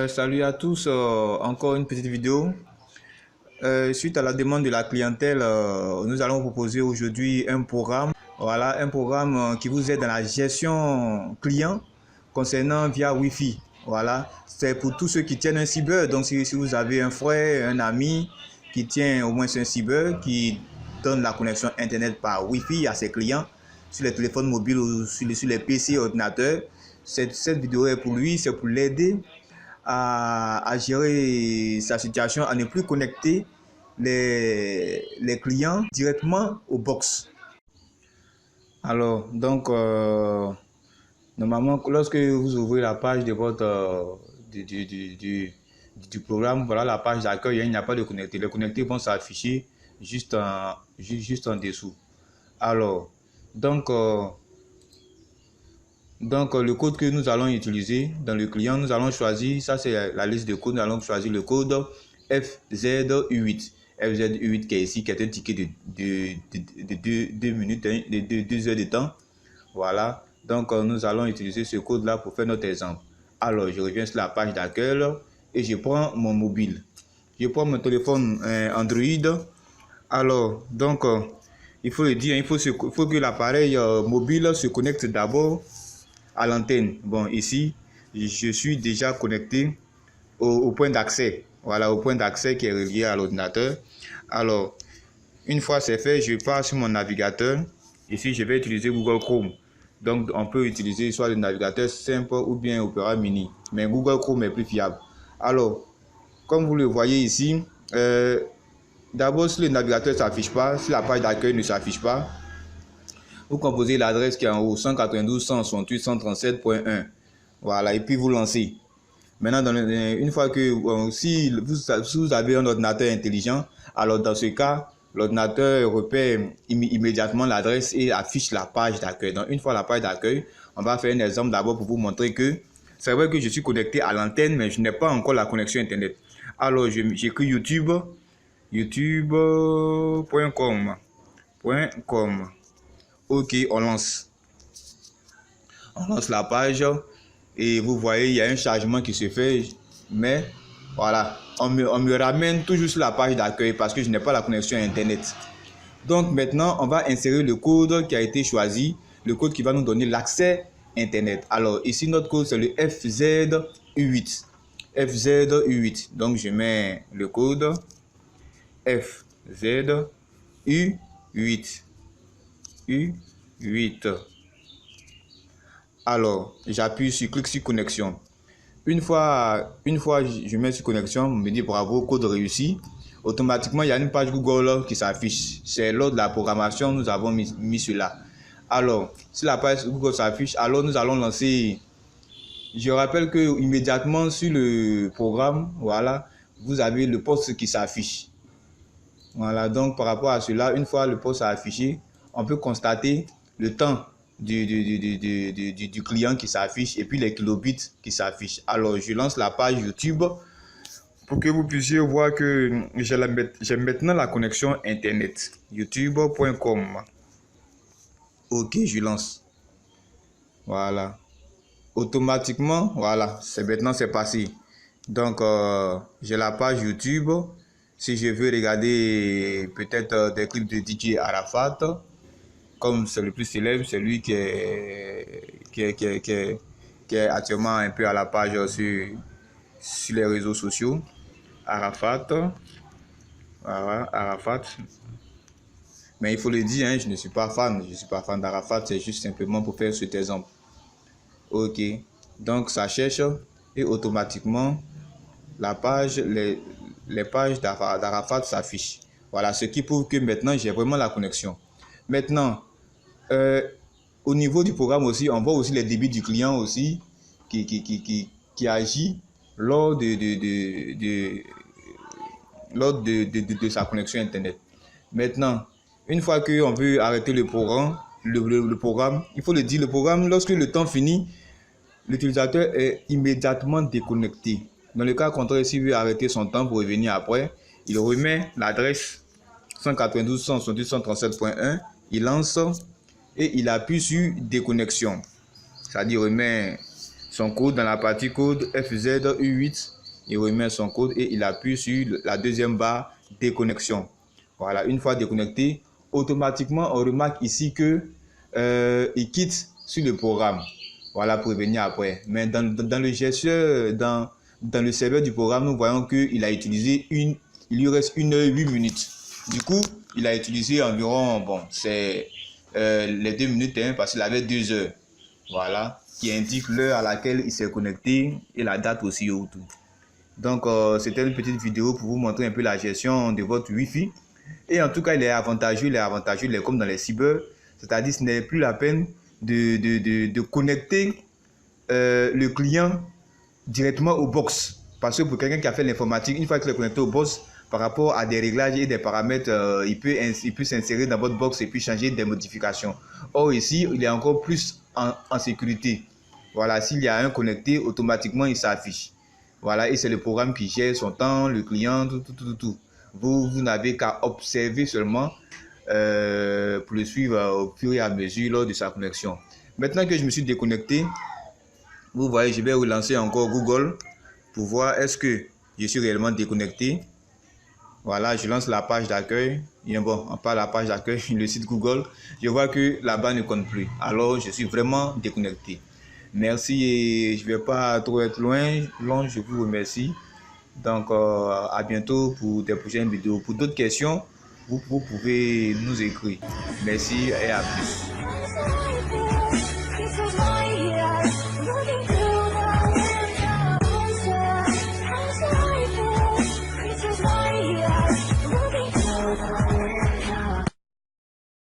Salut à tous, encore une petite vidéo. Suite à la demande de la clientèle, nous allons proposer aujourd'hui un programme. Voilà, un programme qui vous aide dans la gestion client concernant via Wi-Fi. Voilà, c'est pour tous ceux qui tiennent un cyber. Donc, si vous avez un frère, un ami qui tient au moins un cyber, qui donne la connexion Internet par Wi-Fi à ses clients sur les téléphones mobiles ou sur les PC, ordinateurs, cette vidéo est pour lui, c'est pour l'aider à gérer sa situation, à ne plus connecter les clients directement au box. Alors, donc, normalement, lorsque vous ouvrez la page de votre du programme, voilà la page d'accueil, il n'y a pas de connecté. Les connectés vont s'afficher juste en dessous. Alors, donc, le code que nous allons utiliser dans le client, nous allons choisir, ça c'est la liste de codes, nous allons choisir le code FZU8. FZU8 qui est ici, qui est un ticket de 2 minutes, de 2 heures de temps. Voilà, donc nous allons utiliser ce code-là pour faire notre exemple. Alors, je reviens sur la page d'accueil et je prends mon mobile. Je prends mon téléphone Android. Alors, donc, il faut le dire, il faut que l'appareil mobile se connecte d'abord à l'antenne. Bon, ici, je suis déjà connecté au point d'accès. Voilà, au point d'accès qui est relié à l'ordinateur. Alors, une fois c'est fait, je pars sur mon navigateur. Ici, je vais utiliser Google Chrome. Donc, on peut utiliser soit le navigateur simple ou bien Opera Mini. Mais Google Chrome est plus fiable. Alors, comme vous le voyez ici, d'abord, si le navigateur ne s'affiche pas, si la page d'accueil ne s'affiche pas, vous composez l'adresse qui est en haut, 192.168.137.1. Voilà, et puis vous lancez. Maintenant, une fois que, si vous avez un ordinateur intelligent, alors dans ce cas, l'ordinateur repère immédiatement l'adresse et affiche la page d'accueil. Donc, une fois la page d'accueil, on va faire un exemple d'abord pour vous montrer que c'est vrai que je suis connecté à l'antenne, mais je n'ai pas encore la connexion Internet. Alors, j'écris youtube.com. Ok, on lance la page et vous voyez, il y a un chargement qui se fait, mais voilà, on me ramène toujours sur la page d'accueil parce que je n'ai pas la connexion Internet. Donc maintenant, on va insérer le code qui a été choisi, le code qui va nous donner l'accès Internet. Alors ici, notre code, c'est le FZU8. FZU8. Donc je mets le code FZU8. U8. Alors, j'appuie sur clic sur connexion. Une fois je mets sur connexion, on me dit bravo, code réussi. Automatiquement, il y a une page Google qui s'affiche. C'est lors de la programmation, nous avons mis cela. Alors, si la page Google s'affiche, alors nous allons lancer. Je rappelle que immédiatement sur le programme, voilà, vous avez le poste qui s'affiche. Voilà, donc par rapport à cela, une fois le poste affiché, on peut constater le temps du client qui s'affiche et puis les kilobits qui s'affichent. Alors, je lance la page YouTube pour que vous puissiez voir que j'ai maintenant la connexion Internet. youtube.com. Ok, je lance. Voilà. Automatiquement, voilà, c'est passé. Donc, j'ai la page YouTube. Si je veux regarder peut-être des clips de DJ Arafat, comme c'est le plus célèbre, c'est lui qui est actuellement un peu à la page sur les réseaux sociaux. Arafat, voilà, Arafat. Mais il faut le dire, hein, je ne suis pas fan d'Arafat, c'est juste simplement pour faire cet exemple. Ok, donc ça cherche et automatiquement la page, les pages d'Arafat s'affichent. Voilà, ce qui prouve que maintenant j'ai vraiment la connexion. Maintenant, au niveau du programme aussi, on voit aussi les débits du client aussi qui agit lors de sa connexion Internet. Maintenant, une fois qu'on veut arrêter le programme, il faut le dire, le programme, lorsque le temps finit, l'utilisateur est immédiatement déconnecté. Dans le cas contraire, s'il veut arrêter son temps pour revenir après, il remet l'adresse 192.168.137.1, il lance et il appuie sur déconnexion. C'est-à-dire il remet son code dans la partie code FZU8, il remet son code et il appuie sur la deuxième barre déconnexion. Voilà, une fois déconnecté, automatiquement on remarque ici que il quitte sur le programme. Voilà, pour revenir après. Mais dans le gestion, dans le serveur du programme, nous voyons qu'il a utilisé il lui reste 1 heure 8 minutes. Du coup, il a utilisé environ, bon, c'est les 2 minutes, hein, parce qu'il avait 2 heures. Voilà, qui indique l'heure à laquelle il s'est connecté et la date aussi autour. Donc, c'était une petite vidéo pour vous montrer un peu la gestion de votre Wi-Fi. Et en tout cas, il est avantageux, il est comme dans les cyber. C'est-à-dire, ce n'est plus la peine de connecter le client directement au box. Parce que pour quelqu'un qui a fait l'informatique, une fois qu'il est connecté au box, par rapport à des réglages et des paramètres, il peut s'insérer dans votre box et puis changer des modifications. Or ici, il est encore plus en sécurité. Voilà, s'il y a un connecté, automatiquement, il s'affiche. Voilà, et c'est le programme qui gère son temps, le client, tout. Vous n'avez qu'à observer seulement pour le suivre au fur et à mesure lors de sa connexion. Maintenant que je me suis déconnecté, vous voyez, je vais relancer encore Google pour voir est-ce que je suis réellement déconnecté. Voilà, je lance la page d'accueil. Bon, on parle de la page d'accueil, le site Google. Je vois que là-bas ne compte plus. Alors, je suis vraiment déconnecté. Merci et je ne vais pas trop être loin. Je vous remercie. Donc, à bientôt pour des prochaines vidéos. Pour d'autres questions, vous pouvez nous écrire. Merci et à plus.